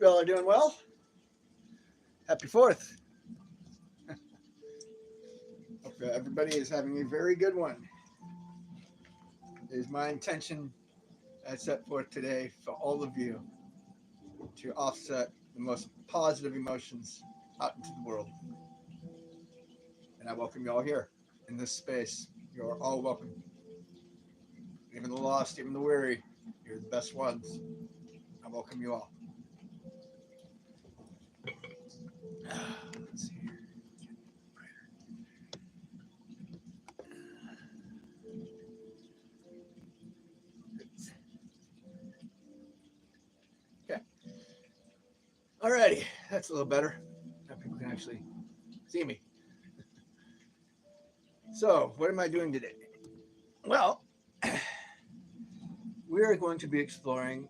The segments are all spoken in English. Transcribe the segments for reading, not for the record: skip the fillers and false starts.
you all are doing well. Happy 4th. Hope everybody is having a very good one. It is my intention I set forth today for all of you to offset the most positive emotions out into the world. And I welcome you all here in this space. You are all welcome. Even the lost, even the weary, you're the best ones. I welcome you all. Let's see here. Okay. Alrighty, that's a little better. Now people can actually see me. So, what am I doing today? Well, we are going to be exploring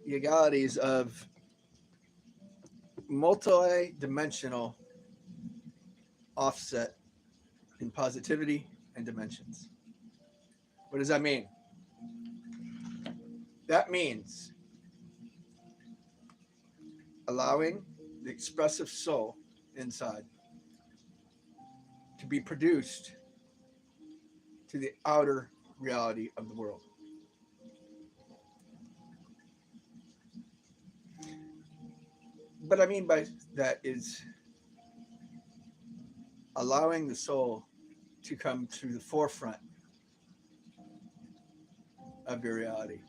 the legalities of multi-dimensional offset in positivity and dimensions. What does that mean? That means allowing the expressive soul inside to be produced to the outer reality of the world. What I mean by that is allowing the soul to come to the forefront of your reality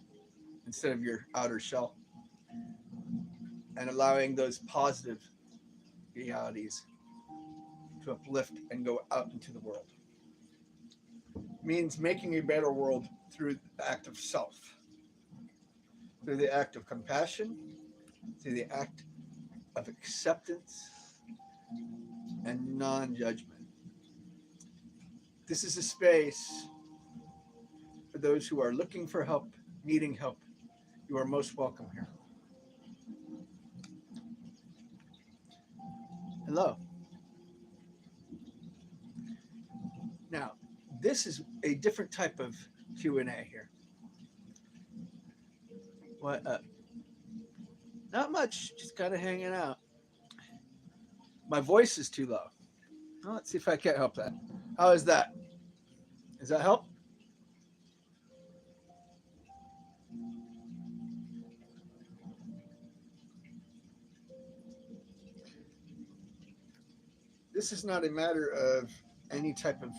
instead of your outer shell, and allowing those positive realities to uplift and go out into the world. It means making a better world through the act of self, through the act of compassion, through the act of acceptance and non-judgment. This is a space for those who are looking for help, needing help. You are most welcome here. Hello. Now, this is a different type of Q&A here. What up? Not much, just kind of hanging out. My voice is too low. Well, let's see if I can't help that. How is that? Does that help? This is not a matter of any type of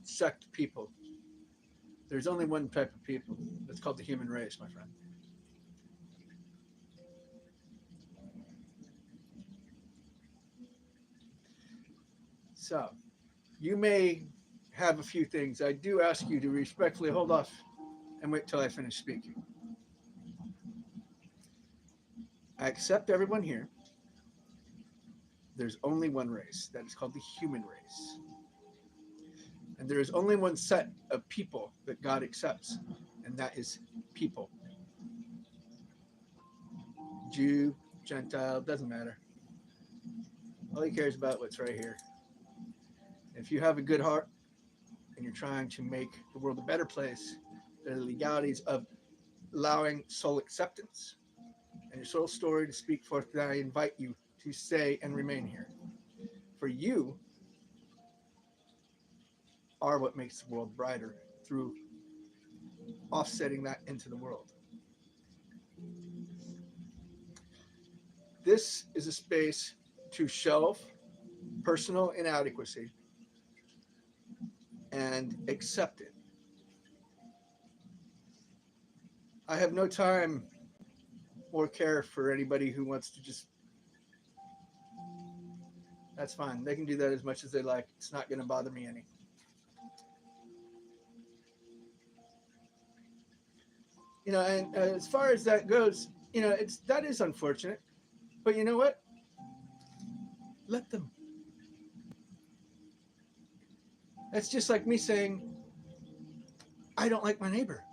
sect people. There's only one type of people. It's called the human race, my friend. So, you may have a few things. I do ask you to respectfully hold off and wait till I finish speaking. I accept everyone here. There's only one race. That is called the human race. And there is only one set of people that God accepts, and that is people. Jew, Gentile, doesn't matter. All he cares about what's right here. If you have a good heart and you're trying to make the world a better place, there are the legalities of allowing soul acceptance and your soul story to speak forth, that I invite you to stay and remain here. For you are what makes the world brighter through offsetting that into the world. This is a space to shelve personal inadequacy and accept it. I have no time or care for anybody who wants to just, that's fine. They can do that as much as they like. It's not going to bother me any. You know, and as far as that goes, you know, that is unfortunate. But you know what? Let them. That's just like me saying, I don't like my neighbor.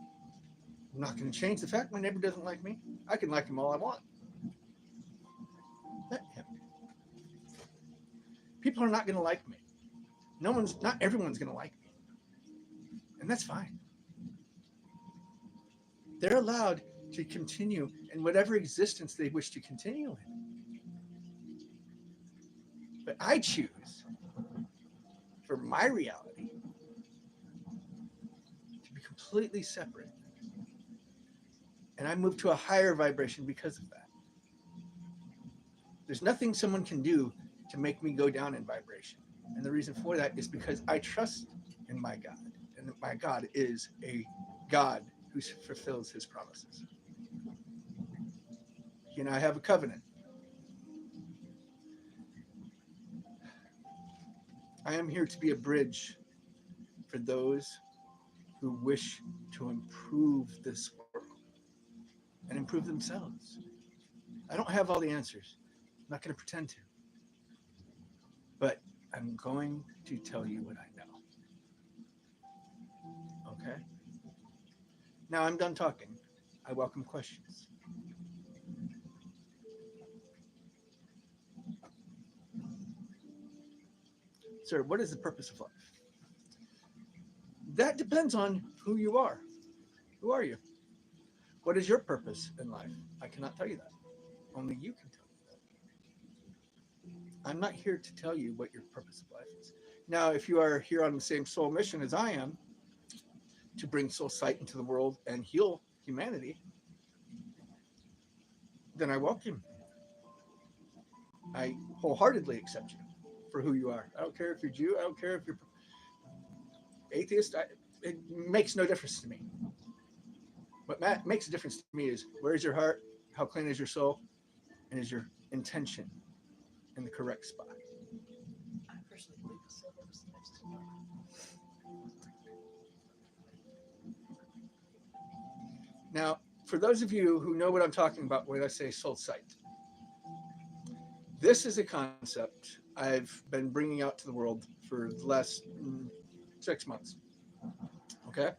I'm not going to change the fact my neighbor doesn't like me. I can like him all I want. Let him. People are not going to like me. Not everyone's going to like me. And that's fine. They're allowed to continue in whatever existence they wish to continue in. But I choose for my reality to be completely separate. And I move to a higher vibration because of that. There's nothing someone can do to make me go down in vibration. And the reason for that is because I trust in my God. And my God is a God who fulfills his promises. He and I have a covenant. I am here to be a bridge for those who wish to improve this world and improve themselves. I don't have all the answers. I'm not going to pretend to. But I'm going to tell you what I know. Okay? Now I'm done talking. I welcome questions. Sir, what is the purpose of life? That depends on who you are. Who are you? What is your purpose in life? I cannot tell you that. Only you can tell me that. I'm not here to tell you what your purpose of life is. Now, if you are here on the same soul mission as I am, to bring soul sight into the world and heal humanity, then I welcome. I wholeheartedly accept you for who you are. I don't care if you're Jew. I don't care if you're atheist. It makes no difference to me. What makes a difference to me is where is your heart? How clean is your soul? And is your intention in the correct spot? I personally believe the soul goes next to the Now, for those of you who know what I'm talking about when I say soul sight, this is a concept I've been bringing out to the world for the last 6 months. Okay?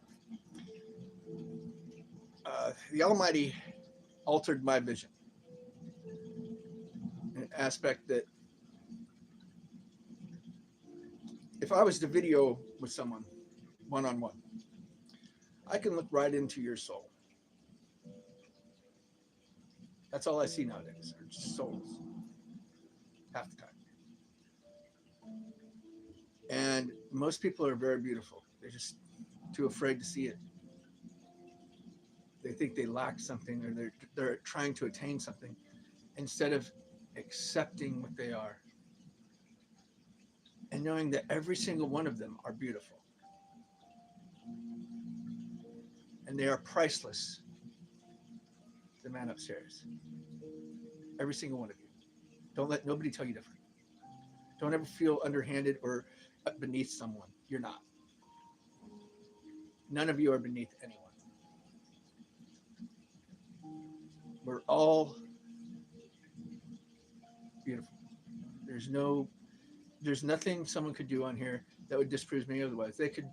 The Almighty altered my vision in an aspect that if I was to video with someone one on one, I can look right into your soul. That's all I see nowadays, are just souls, half the time. And most people are very beautiful. They're just too afraid to see it. They think they lack something, or they're trying to attain something instead of accepting what they are and knowing that every single one of them are beautiful and they are priceless to the man upstairs. Every single one of you. Don't let nobody tell you different. Don't ever feel underhanded or beneath someone. You're not. None of you are beneath anyone. We're all beautiful. There's nothing someone could do on here that would disprove me otherwise. They could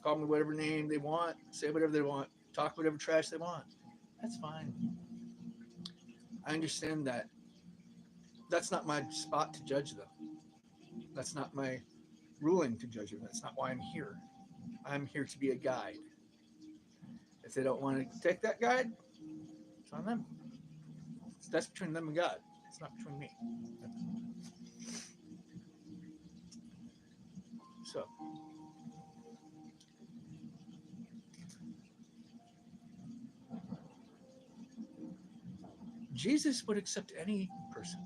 call me whatever name they want, say whatever they want, talk whatever trash they want. That's fine. I understand that. That's not my spot to judge them. That's not my ruling to judge them. That's not why I'm here. I'm here to be a guide. If they don't want to take that guide, it's on them. That's between them and God. It's not between me. So, Jesus would accept any person.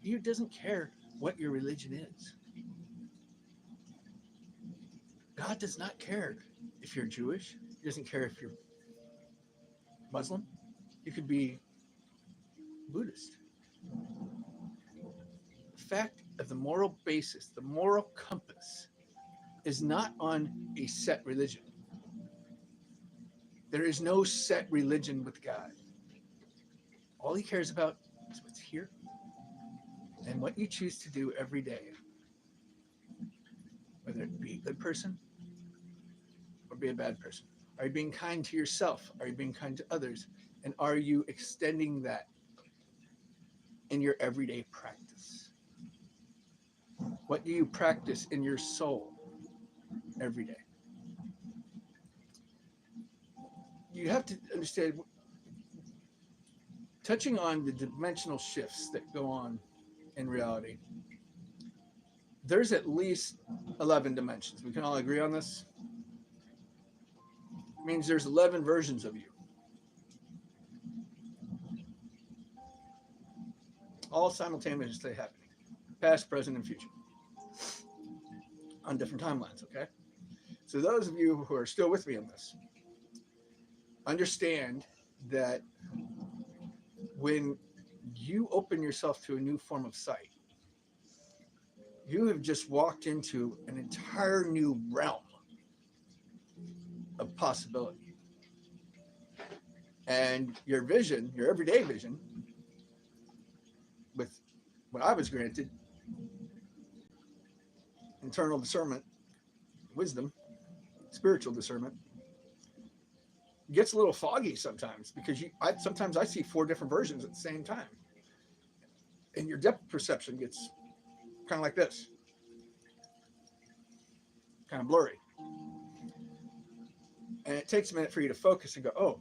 He doesn't care what your religion is. God does not care if you're Jewish. He doesn't care if you're Muslim. You could be Buddhist. The fact of the moral basis, the moral compass, is not on a set religion. There is no set religion with God. All he cares about is what's here and what you choose to do every day, whether it be a good person or be a bad person. Are you being kind to yourself? Are you being kind to others? And are you extending that in your everyday practice? What do you practice in your soul every day? you have to understand, touching on the dimensional shifts that go on in reality, there's at least 11 dimensions. We can all agree on this. It means there's 11 versions of you, all simultaneously happening, past, present, and future, on different timelines, okay? So those of you who are still with me on this, understand that when you open yourself to a new form of sight, you have just walked into an entire new realm of possibility. And your vision, your everyday vision, with what I was granted, internal discernment, wisdom, spiritual discernment, gets a little foggy sometimes because sometimes I see 4 different versions at the same time. And your depth perception gets kind of like this, kind of blurry. And it takes a minute for you to focus and go, oh,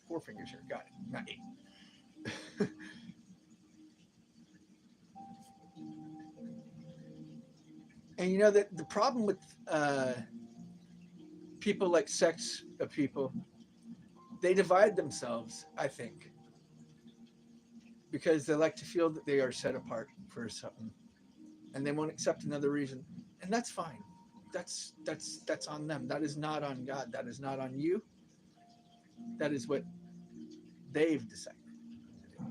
4 fingers here, got it, not 8. And you know that the problem with people like sects of people, they divide themselves, I think, because they like to feel that they are set apart for something, and they won't accept another reason, and that's fine. That's on them. That is not on God. That is not on you. That is what they've decided to do.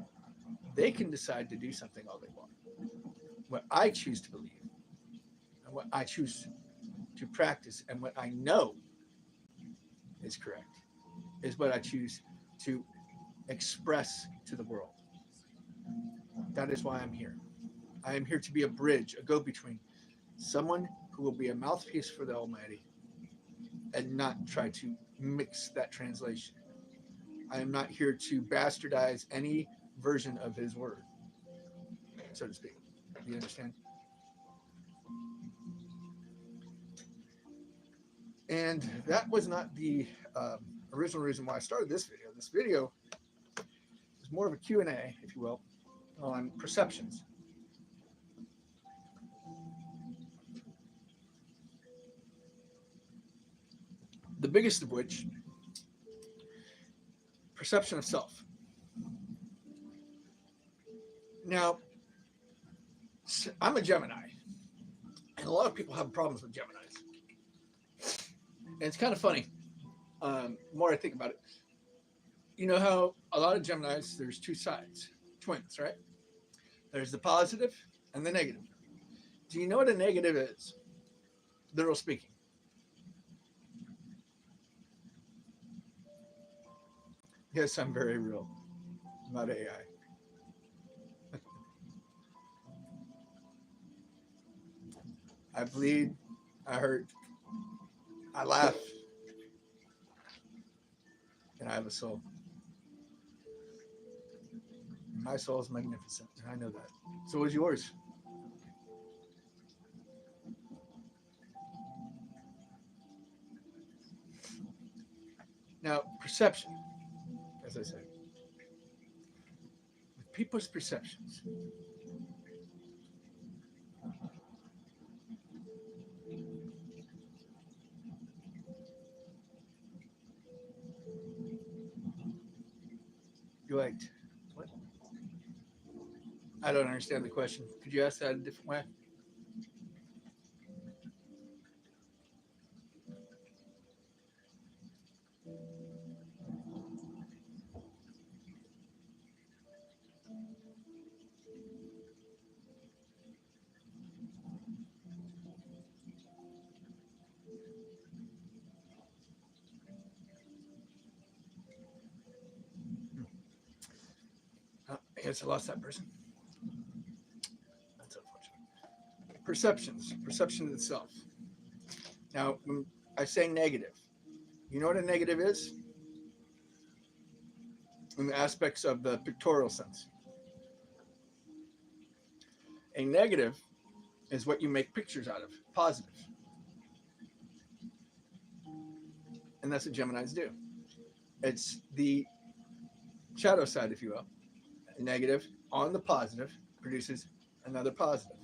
They can decide to do something all they want. What I choose to believe, and what I choose to practice, and what I know is correct, is what I choose to express to the world. That is why I'm here. I am here to be a bridge, a go-between, someone who will be a mouthpiece for the Almighty and not try to mix that translation. I am not here to bastardize any version of his word, so to speak. Do you understand? And that was not the original reason why I started this video. This video is more of a Q&A, if you will, on perceptions. The biggest of which, perception of self. Now, I'm a Gemini, and a lot of people have problems with Geminis. And it's kind of funny. The more I think about it, you know how a lot of Geminis, there's 2 sides, twins, right? There's the positive and the negative. Do you know what a negative is? Literal speaking. Yes, I'm very real, not AI. I bleed, I hurt, I laugh, and I have a soul. My soul is magnificent, and I know that. So is yours. Now, perception, as I said, with people's perceptions, you're like, what? I don't understand the question. Could you ask that a different way? I guess I lost that person. That's unfortunate. Perceptions, perception of the self. Now, when I say negative, you know what a negative is? In the aspects of the pictorial sense. A negative is what you make pictures out of, positive. And that's what Geminis do. It's the shadow side, if you will. A negative on the positive produces another positive.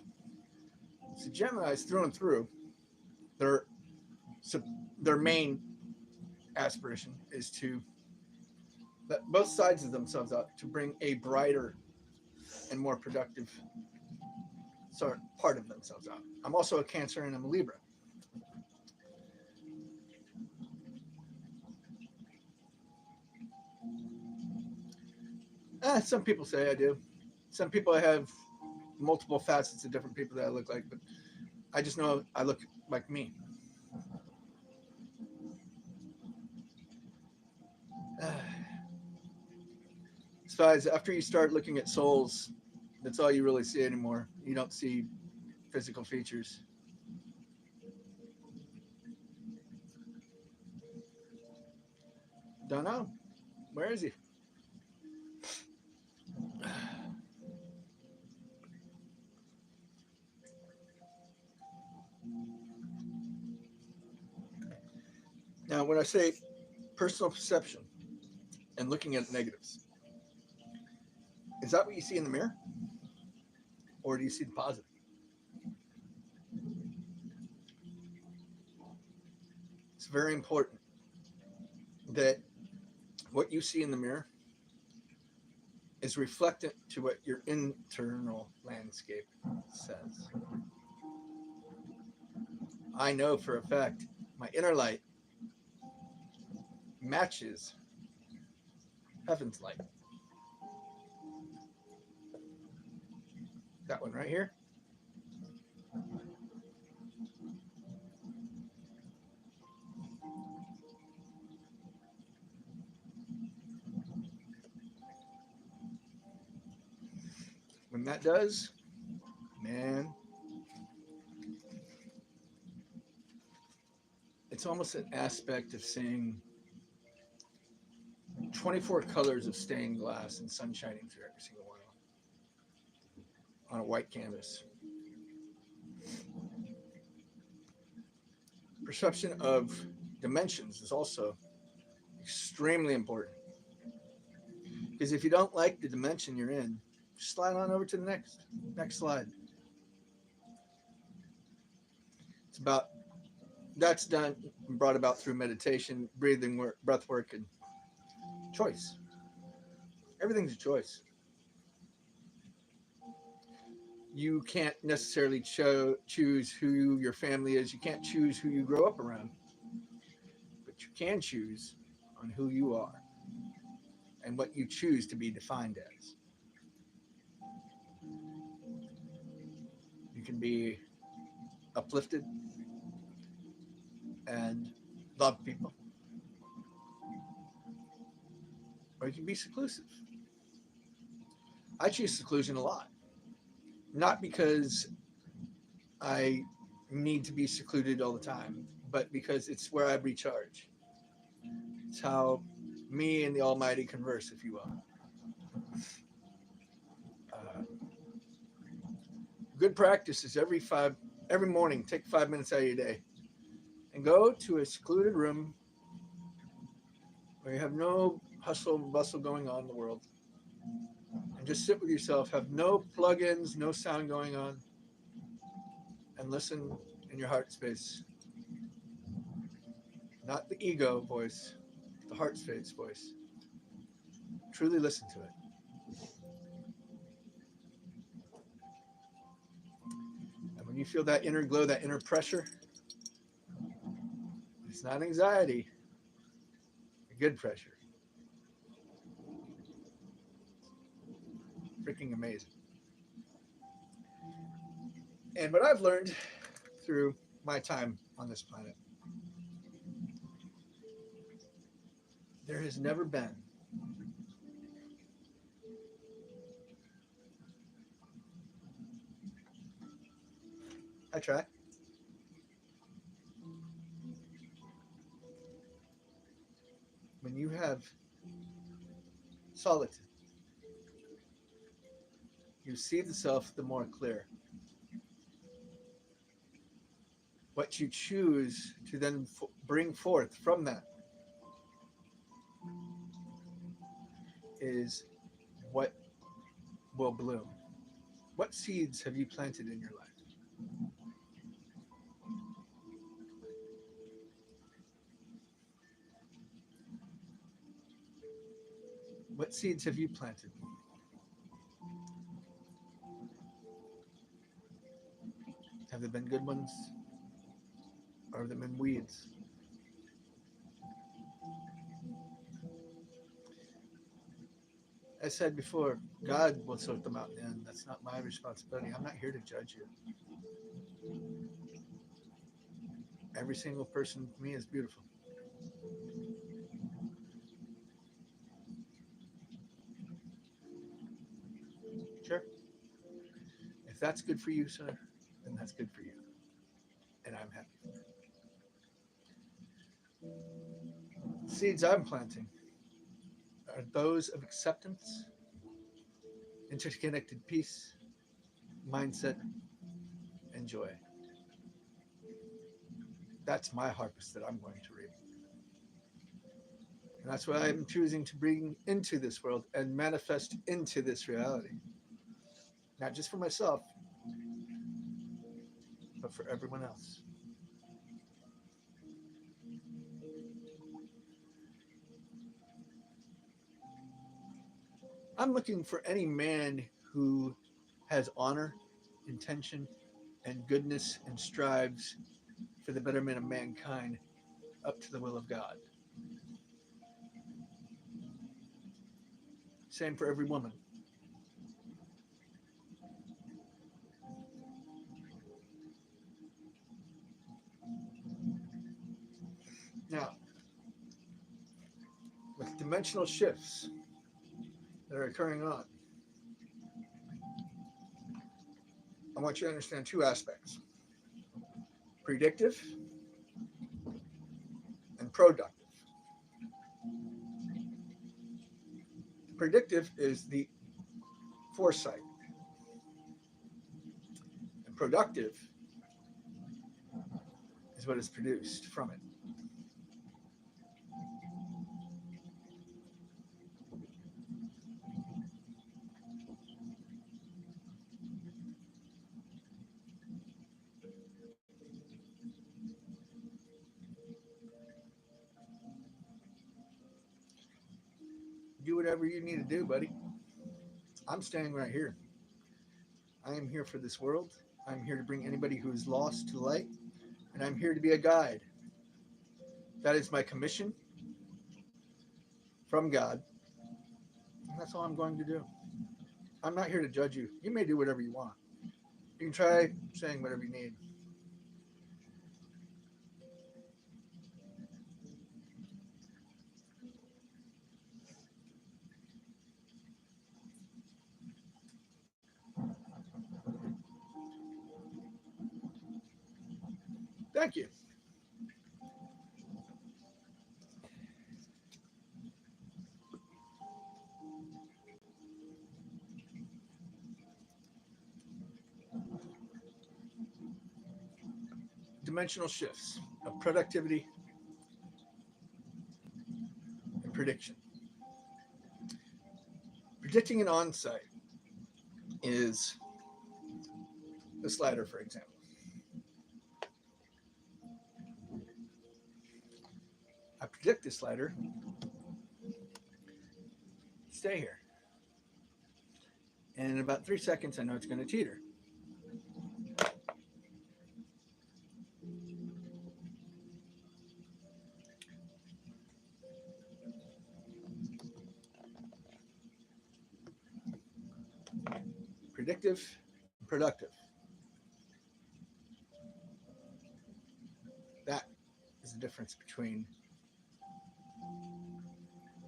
So Gemini's through and through, their their main aspiration is to let both sides of themselves out to bring a brighter and more productive sort part of themselves out. I'm also a Cancer and I'm a Libra. Some people say I do. Some people have multiple facets of different people that I look like, but I just know I look like me. Besides, after you start looking at souls, that's all you really see anymore. You don't see physical features. Don't know. Where is he? Now, when I say personal perception and looking at negatives, is that what you see in the mirror? Or do you see the positive? It's very important that what you see in the mirror is reflectant to what your internal landscape says. I know for a fact my inner light matches heaven's light. That one right here. When that does, man, it's almost an aspect of seeing 24 colors of stained glass and sun shining through every single one on a white canvas. Perception of dimensions is also extremely important because if you don't like the dimension you're in, just slide on over to the next slide. It's about that's done and brought about through meditation, breathing work, breath work, and choice. Everything's a choice. You can't necessarily choose who your family is. You can't choose who you grow up around, but you can choose on who you are and what you choose to be defined as. You can be uplifted and love people, or you can be seclusive. I choose seclusion a lot, not because I need to be secluded all the time, but because it's where I recharge. It's how me and the Almighty converse, if you will. Uh, Good practice is every morning, take 5 minutes out of your day and go to a secluded room where you have no hustle and bustle going on in the world and just sit with yourself, have no plugins, no sound going on, and listen in your heart space. Not the ego voice, the heart space voice. Truly listen to it. And when you feel that inner glow, that inner pressure, it's not anxiety, a good pressure. Freaking amazing. And what I've learned through my time on this planet, there has never been I try. When you have solitude, you see the self the more clear. What you choose to then bring forth from that is what will bloom. What seeds have you planted in your life? What seeds have you planted? Have they been good ones or have they been weeds? I said before, God will sort them out in the end. That's not my responsibility. I'm not here to judge you. Every single person to me is beautiful. Sure. If that's good for you, sir, then that's good for you. And I'm happy for it. The seeds I'm planting are those of acceptance, interconnected peace, mindset, and joy. That's my harvest that I'm going to reap. And that's what I'm choosing to bring into this world and manifest into this reality. Not just for myself, but for everyone else. I'm looking for any man who has honor, intention, and goodness and strives for the betterment of mankind up to the will of God. Same for every woman. Now, with dimensional shifts that are occurring on, I want you to understand two aspects: predictive and productive. Predictive is the foresight, and productive is what is produced from it. Do whatever you need to do, buddy. I'm staying right here. I am here for this world. I'm here to bring anybody who is lost to the light, and I'm here to be a guide. That is my commission from God, and that's all I'm going to do. I'm not here to judge you. You may do whatever you want. You can try saying whatever you need. Thank you. Dimensional shifts of productivity and prediction. Predicting an on-site is the slider, for example. I predict this slider stay here. And in about 3 seconds, I know it's going to teeter. Predictive, productive. That is the difference between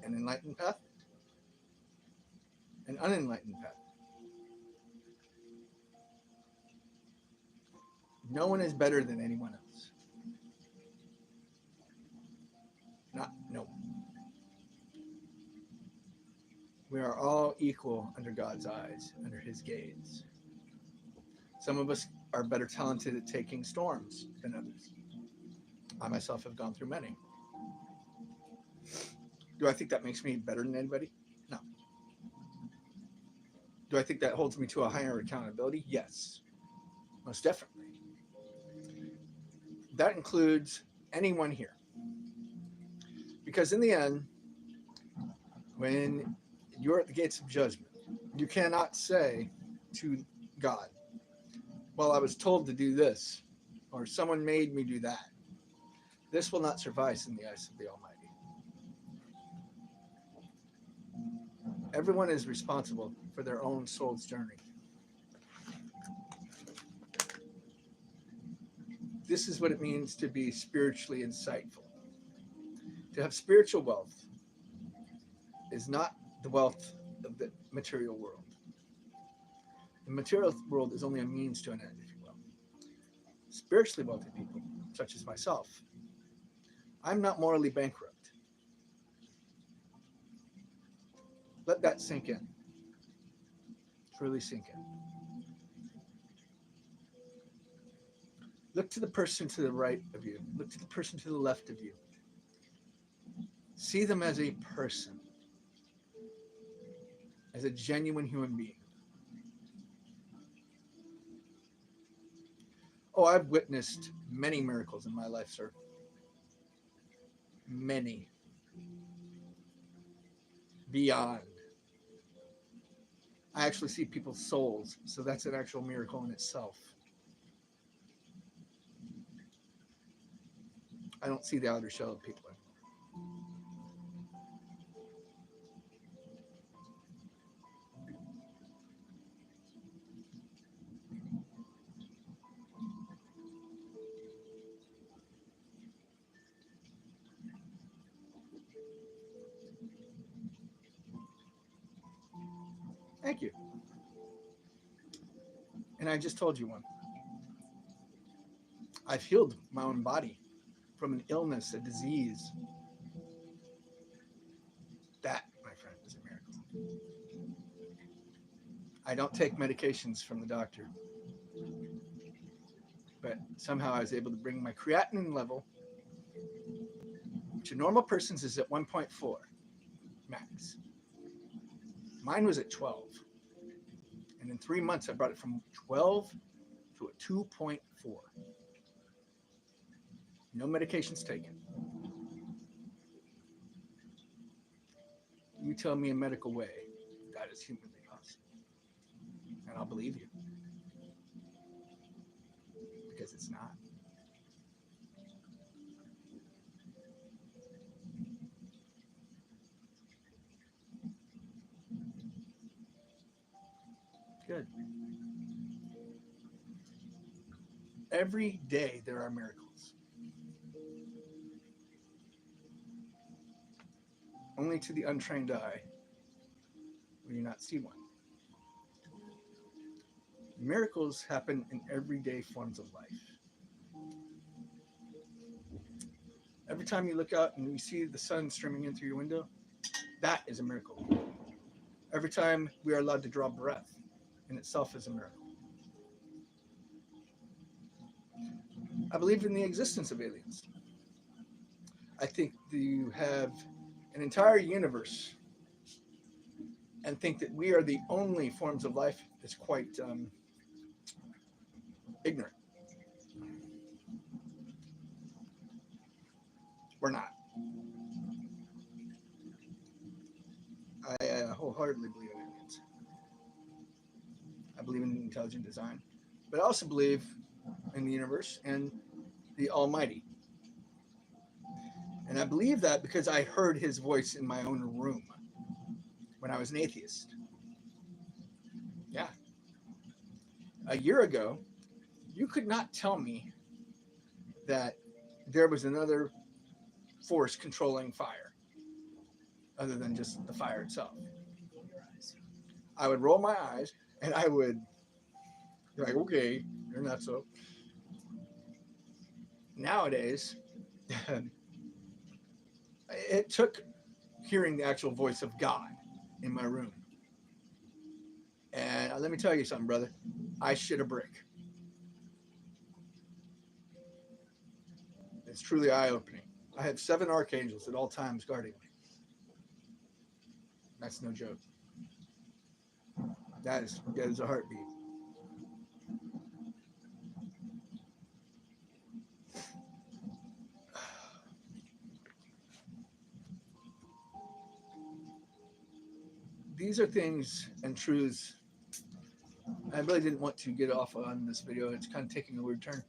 an enlightened path and unenlightened path. No one is better than anyone else. Not no one. We are all equal under God's eyes, under his gaze. Some of us are better talented at taking storms than others. I myself have gone through many. Do I think that makes me better than anybody? No. Do I think that holds me to a higher accountability? Yes, most definitely. That includes anyone here. Because in the end, when you're at the gates of judgment, you cannot say to God, well, I was told to do this, or someone made me do that. This will not suffice in the eyes of the Almighty. Everyone is responsible for their own soul's journey. This is what it means to be spiritually insightful. To have spiritual wealth is not the wealth of the material world. The material world is only a means to an end, if you will. Spiritually wealthy people, such as myself, I'm not morally bankrupt. Let that sink in. Truly sink in. Look to the person to the right of you. Look to the person to the left of you. See them as a person, as a genuine human being. Oh, I've witnessed many miracles in my life, sir. Many. Beyond. I actually see people's souls, so that's an actual miracle in itself. I don't see the outer shell of people anymore. Thank you. And I just told you one. I've healed my own body from an illness, a disease. That, my friend, is a miracle. I don't take medications from the doctor, but somehow I was able to bring my creatinine level, which a normal person's is at 1.4 max. Mine was at 12. And in 3 months, I brought it from 12 to a 2.4. No medications taken. You tell me a medical way that is humanly possible, and I'll believe you because it's not. Good. Every day there are miracles. Only to the untrained eye will you not see one. Miracles happen in everyday forms of life. Every time you look out and you see the sun streaming in through your window, that is a miracle. Every time we are allowed to draw breath in itself is a miracle. I believe in the existence of aliens. I think you have an entire universe and think that we are the only forms of life that's quite ignorant. We're not. I wholeheartedly believe in aliens. I believe in intelligent design, but I also believe in the universe and the Almighty. And I believe that because I heard his voice in my own room when I was an atheist. Yeah. A year ago, you could not tell me that there was another force controlling fire other than just the fire itself. I would roll my eyes and I would be like, okay, you're not so. Nowadays, it took hearing the actual voice of God in my room. And let me tell you something, brother. I shit a brick. It's truly eye opening. I have 7 archangels at all times guarding me. That's no joke. That is a heartbeat. These are things and truths. I really didn't want to get off on this video. It's kind of taking a weird turn.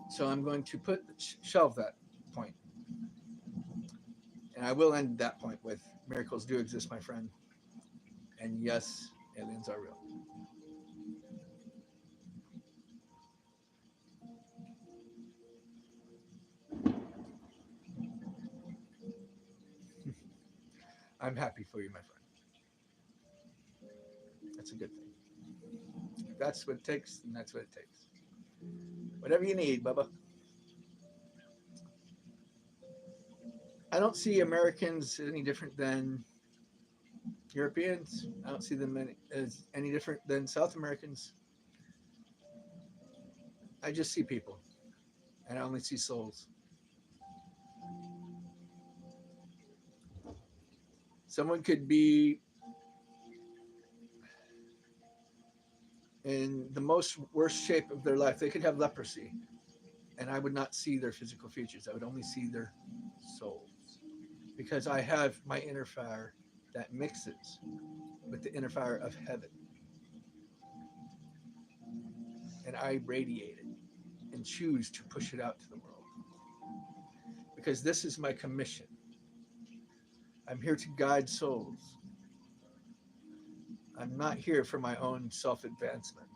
So I'm going to shelve that point. And I will end that point with miracles do exist, my friend. And yes, aliens are real. I'm happy for you, my friend. That's a good thing. If that's what it takes, then that's what it takes. Whatever you need, Bubba. I don't see Americans any different than Europeans. I don't see them as any different than South Americans. I just see people, and I only see souls. Someone could be in the most worst shape of their life. They could have leprosy, and I would not see their physical features. I would only see their souls, because I have my inner fire that mixes with the inner fire of heaven, and I radiate it and choose to push it out to the world, because this is my commission. I'm here to guide souls. I'm not here for my own self-advancement.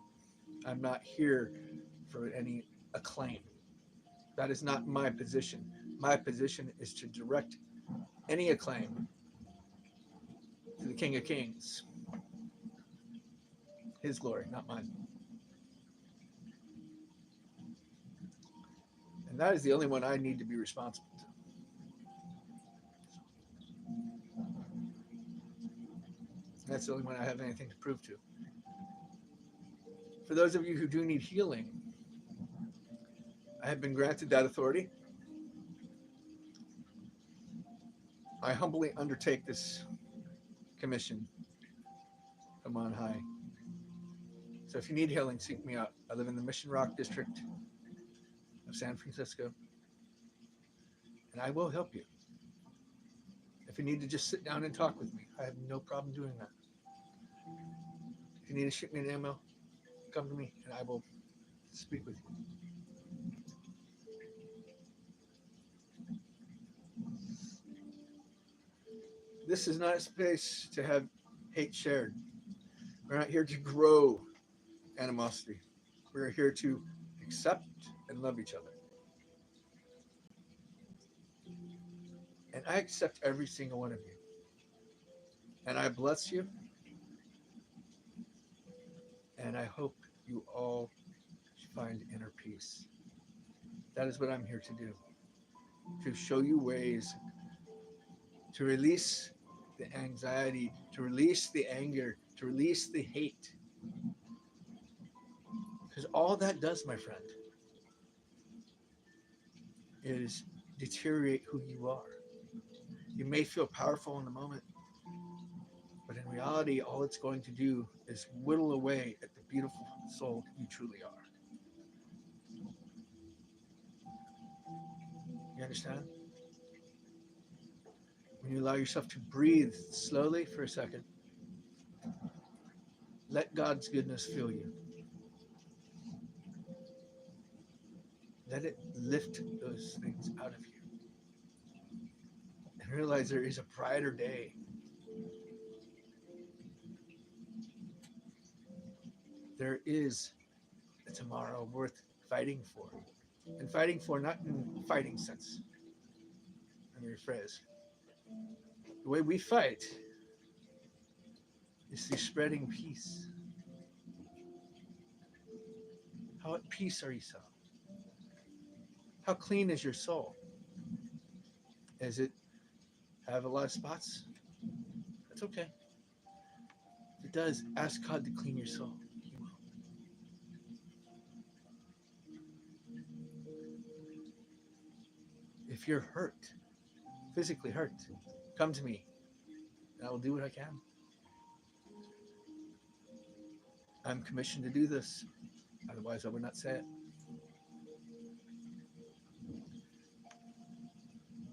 I'm not here for any acclaim. That is not my position. My position is to direct any acclaim to the King of Kings. His glory, not mine. And that is the only one I need to be responsible to. That's the only one I have anything to prove to. For those of you who do need healing, I have been granted that authority. I humbly undertake this commission from on high. So if you need healing, seek me out. I live in the Mission Rock district of San Francisco, and I will help you. If you need to just sit down and talk with me, I have no problem doing that. If you need to shoot me an email, come to me and I will speak with you. This is not a space to have hate shared. We're not here to grow animosity. We're here to accept and love each other. And I accept every single one of you. And I bless you. And I hope you all find inner peace. That is what I'm here to do. To show you ways to release the anxiety, to release the anger, to release the hate. Because all that does, my friend, is deteriorate who you are. You may feel powerful in the moment, but in reality, all it's going to do is whittle away at the beautiful soul you truly are. You understand? When you allow yourself to breathe slowly for a second, let God's goodness fill you. Let it lift those things out of you. And realize there is a brighter day. There is a tomorrow worth fighting for. And fighting for, not in fighting sense. Let me rephrase. The way we fight is through spreading peace. How at peace are you, soul? How clean is your soul? Does it have a lot of spots? That's okay. If it does, ask God to clean your soul. He will. If you're hurt, physically hurt, come to me, and I will do what I can. I'm commissioned to do this. Otherwise, I would not say it.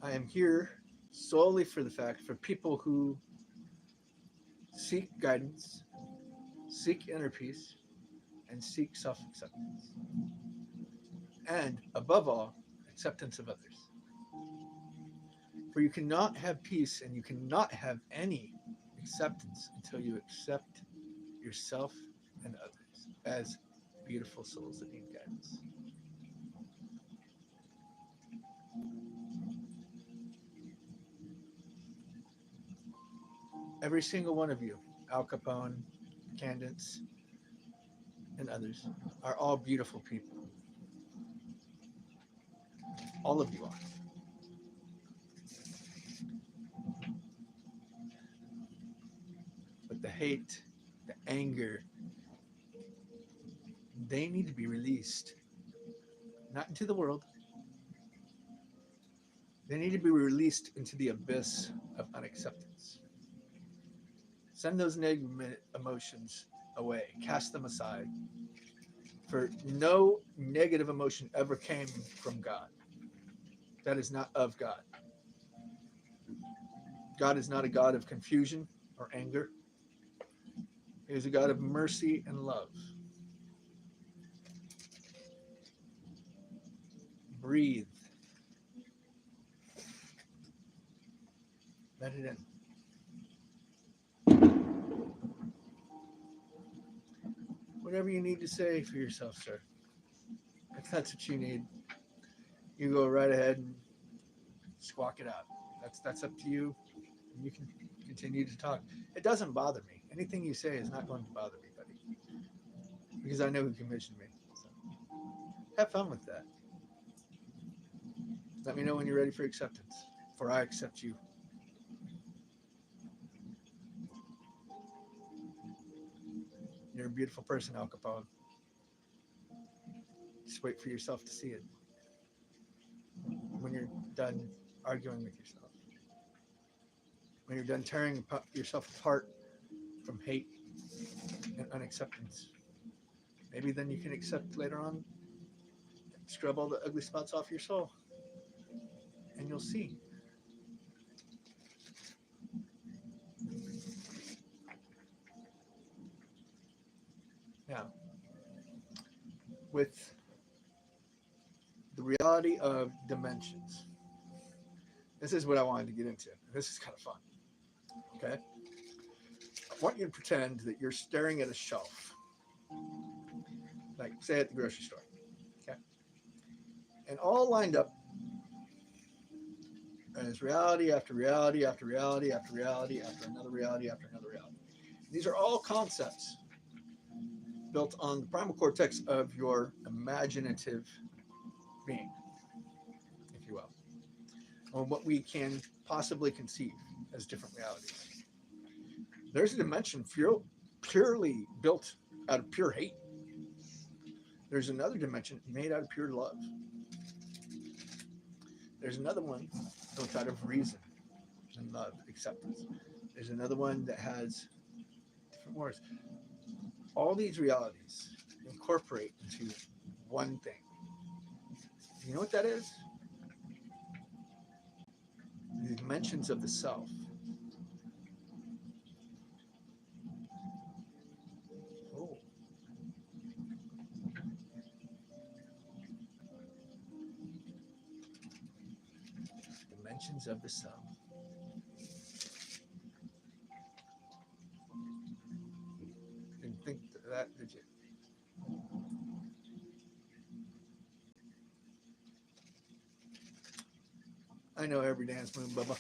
I am here solely for the fact for people who seek guidance, seek inner peace, and seek self acceptance. And above all, acceptance of others. For you cannot have peace and you cannot have any acceptance until you accept yourself and others as beautiful souls that need guidance. Every single one of you, Al Capone, Candace, and others, are all beautiful people. All of you are. But the hate, the anger, they need to be released. Not into the world. They need to be released into the abyss of unacceptance. Send those negative emotions away. Cast them aside. For no negative emotion ever came from God. That is not of God. God is not a God of confusion or anger. He is a God of mercy and love. Breathe. Let it in. Whatever you need to say for yourself, sir. If that's what you need, you go right ahead and squawk it out. That's up to you. You can continue to talk. It doesn't bother me. Anything you say is not going to bother me, buddy, because I know who commissioned me. So have fun with that. Let me know when you're ready for acceptance, for I accept you. You're a beautiful person, Al Capone. Just wait for yourself to see it when you're done arguing with yourself. When you're done tearing yourself apart from hate and unacceptance. Maybe then you can accept later on, scrub all the ugly spots off your soul, and you'll see. Now, with the reality of dimensions, this is what I wanted to get into. This is kind of fun. Okay? I want you to pretend that you're staring at a shelf, like say at the grocery store. Okay? And all lined up as reality after reality after reality after reality after another reality after another reality. These are all concepts built on the primal cortex of your imaginative being, if you will, or what we can possibly conceive as different realities. There's a dimension purely built out of pure hate. There's another dimension made out of pure love. There's another one built out of reason and love, acceptance. There's another one that has different words. All these realities incorporate into one thing. You know what that is? The dimensions of the self. Oh. Dimensions of the self. Didn't think that, did you? I know every dance move, Bubba.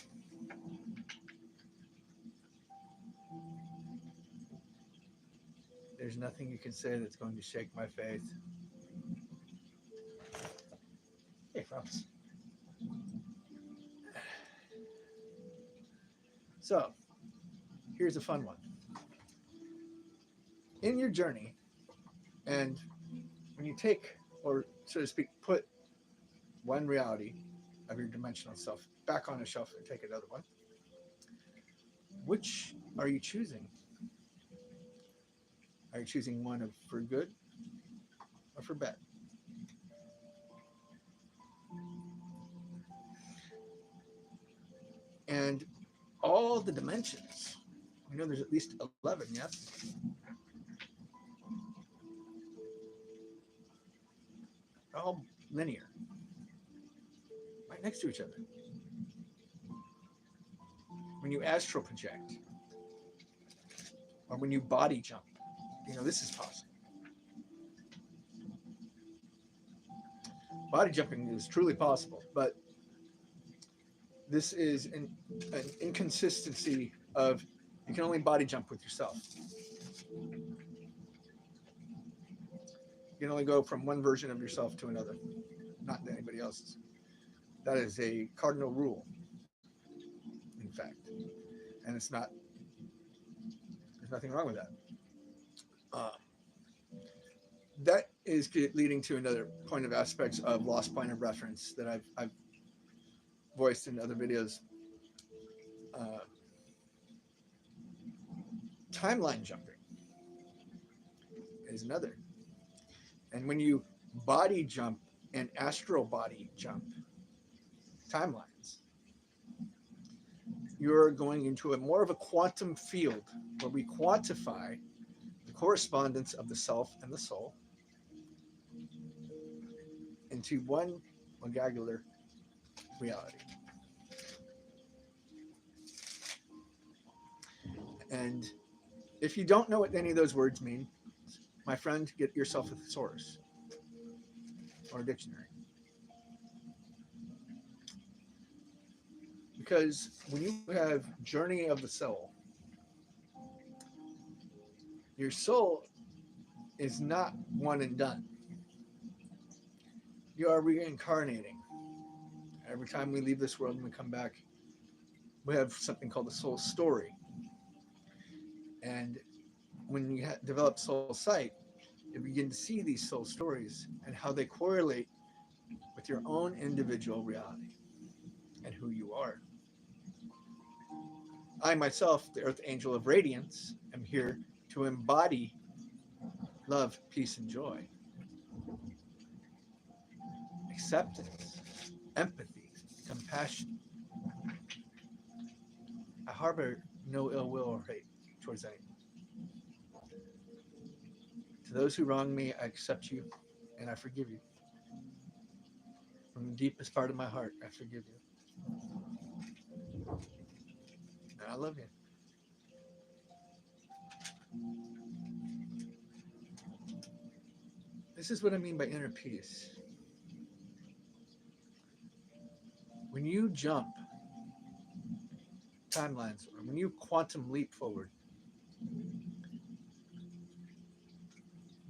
There's nothing you can say that's going to shake my faith. Hey, props. So, here's a fun one. In your journey, and when you take, or so to speak, put one reality of your dimensional self back on a shelf and take another one, which are you choosing? Are you choosing one of for good or for bad? And all the dimensions, we know there's at least 11, yes? They're all linear, right next to each other. When you astral project or when you body jump, this is possible. Body jumping is truly possible, but this is an inconsistency of you can only body jump with yourself. You can only go from one version of yourself to another, not anybody else's. That is a cardinal rule, in fact. And there's nothing wrong with that. Uh, that is leading to another point of aspects of lost point of reference that I've voiced in other videos. Uh, Timeline jumping is another. And when you body jump and astral body jump timelines, you're going into a more of a quantum field where we quantify the correspondence of the self and the soul into one migorial reality. And if you don't know what any of those words mean, my friend, get yourself a thesaurus or a dictionary. Because when you have journey of the soul, your soul is not one and done. You are reincarnating. Every time we leave this world and we come back, we have something called the soul story. And when you develop soul sight, you begin to see these soul stories and how they correlate with your own individual reality and who you are. I myself, the Earth Angel of Radiance, am here to embody love, peace, and joy, acceptance, empathy, compassion. I harbor no ill will or hate towards anyone. To those who wrong me, I accept you and I forgive you. From the deepest part of my heart, I forgive you. And I love you. This is what I mean by inner peace. When you jump timelines, or when you quantum leap forward,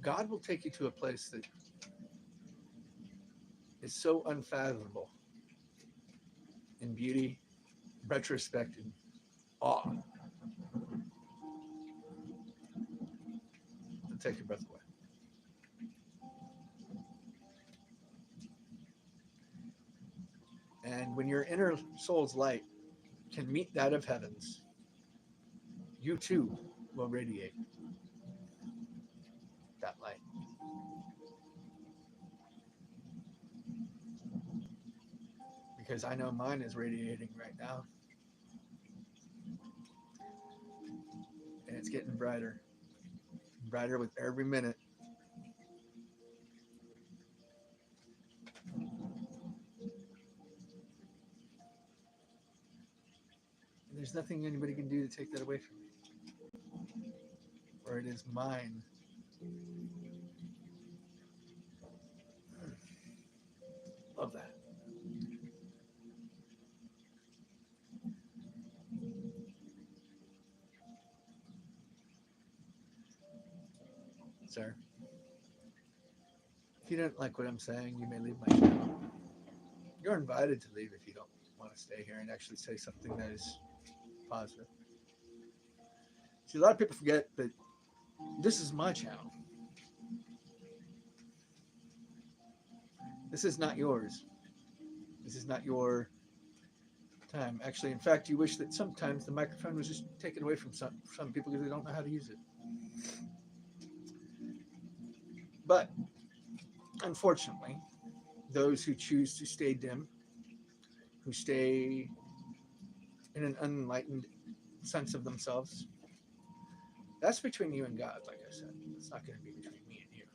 God will take you to a place that is so unfathomable in beauty, retrospect, and awe. It'll take your breath away. And when your inner soul's light can meet that of heaven's, you too will radiate that light. Because I know mine is radiating right now. And it's getting brighter, brighter with every minute. And there's nothing anybody can do to take that away from me. For it is mine. Love that. Sir, if you don't like what I'm saying, you may leave my channel. You're invited to leave if you don't want to stay here and actually say something that is positive. See, a lot of people forget that this is my channel. This is not yours. This is not your time. Actually, in fact, you wish that sometimes the microphone was just taken away from some people because they don't know how to use it. But unfortunately, those who choose to stay dim, who stay in an unenlightened sense of themselves, that's between you and God, like I said. It's not going to be between me and you.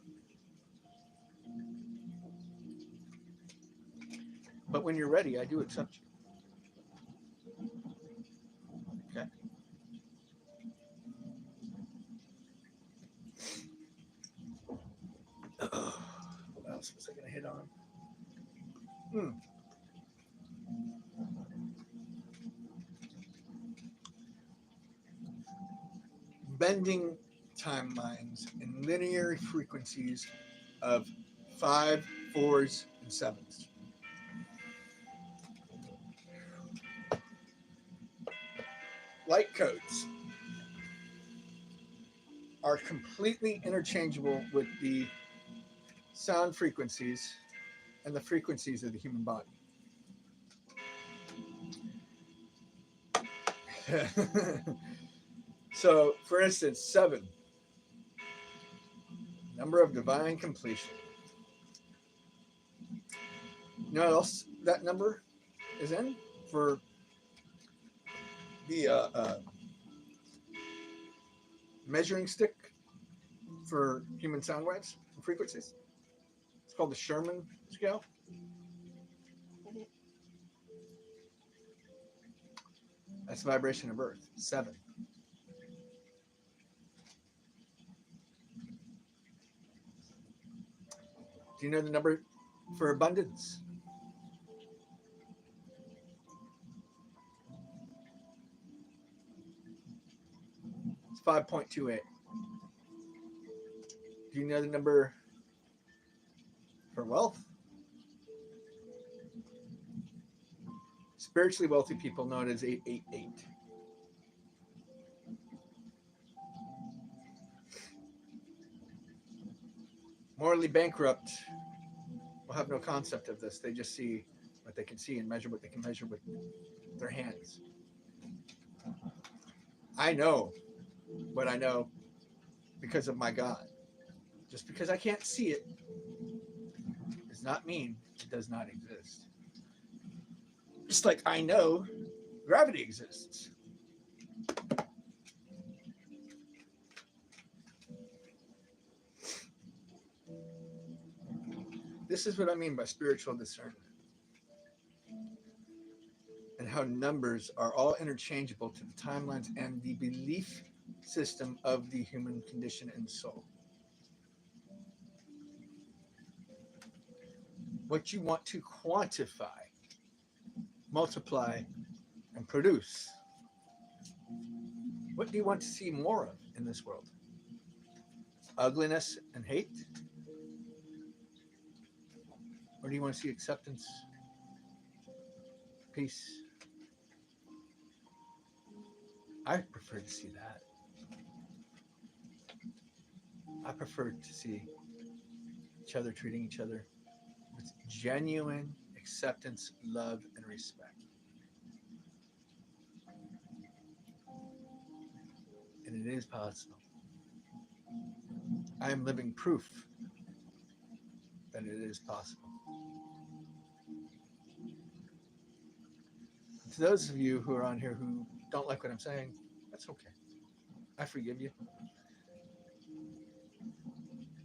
But when you're ready, I do accept you. Okay. What else was I going to hit on? Hmm. Bending timelines in linear frequencies of five, fours, and sevens. Light codes are completely interchangeable with the sound frequencies and the frequencies of the human body. So, for instance, seven, number of divine completion. You know what else that number is in for the measuring stick for human sound waves and frequencies? It's called the Sherman scale. Mhm. That's the vibration of Earth, seven. Do you know the number for abundance? It's 5.28. Do you know the number for wealth? Spiritually wealthy people know it as 888. Morally bankrupt will have no concept of this. They just see what they can see and measure what they can measure with their hands. I know what I know because of my God. Just because I can't see it does not mean it does not exist. Just like I know gravity exists. This is what I mean by spiritual discernment and how numbers are all interchangeable to the timelines and the belief system of the human condition and soul. What you want to quantify, multiply, and produce. What do you want to see more of in this world? Ugliness and hate? Or do you want to see acceptance, peace? I prefer to see that. I prefer to see each other treating each other with genuine acceptance, love, and respect. And it is possible. I am living proof that it is possible. To those of you who are on here who don't like what I'm saying, that's okay. I forgive you.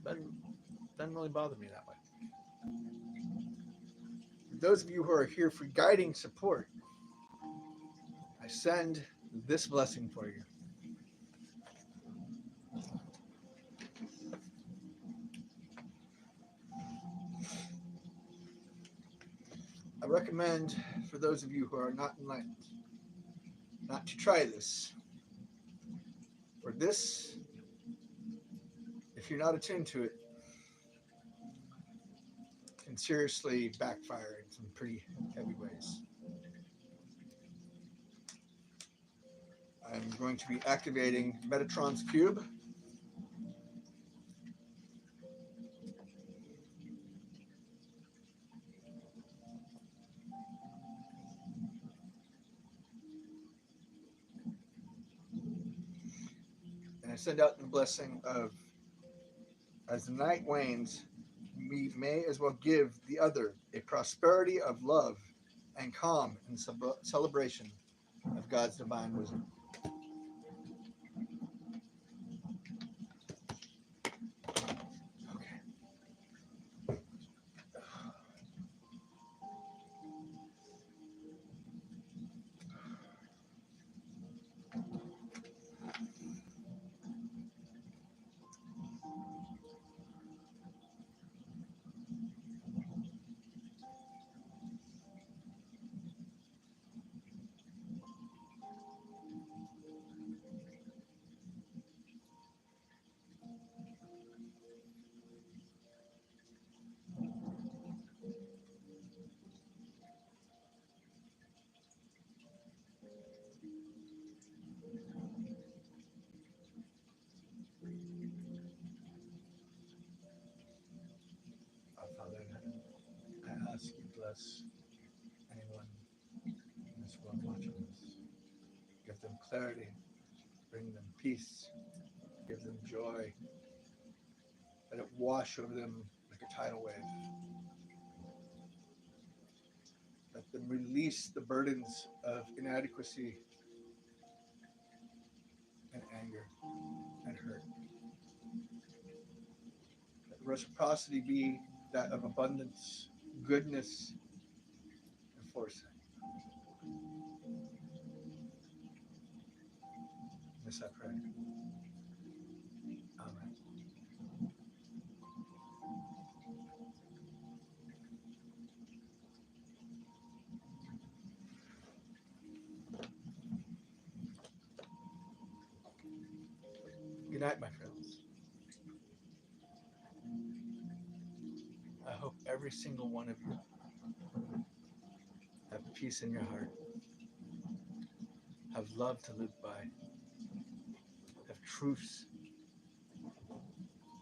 Doesn't really bother me that way. For those of you who are here for guiding support, I send this blessing for you. I recommend for those of you who are not enlightened not to try this. For this, if you're not attuned to it, can seriously backfire in some pretty heavy ways. I'm going to be activating Metatron's cube. And I send out the blessing of As the night wanes, we may as well give the other a prosperity of love and calm in celebration of God's divine wisdom. Okay. Our Father in heaven, I ask you bless anyone in this world watching this. Give them clarity, bring them peace, give them joy. Let it wash over them like a tidal wave. Let them release the burdens of inadequacy and anger and hurt. Let reciprocity be that of abundance, goodness, and foresight. This I pray. Amen. Good night, my friends. I hope every single one of you have peace in your heart, have love to live by, have truths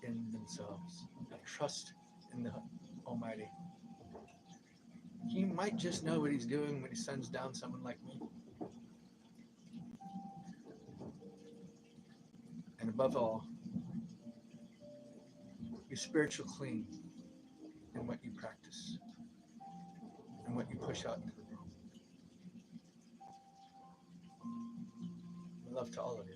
in themselves, have trust in the Almighty. He might just know what he's doing when he sends down someone like me. And above all, be spiritual clean in what you practice and what you push out into the world. Love to all of you.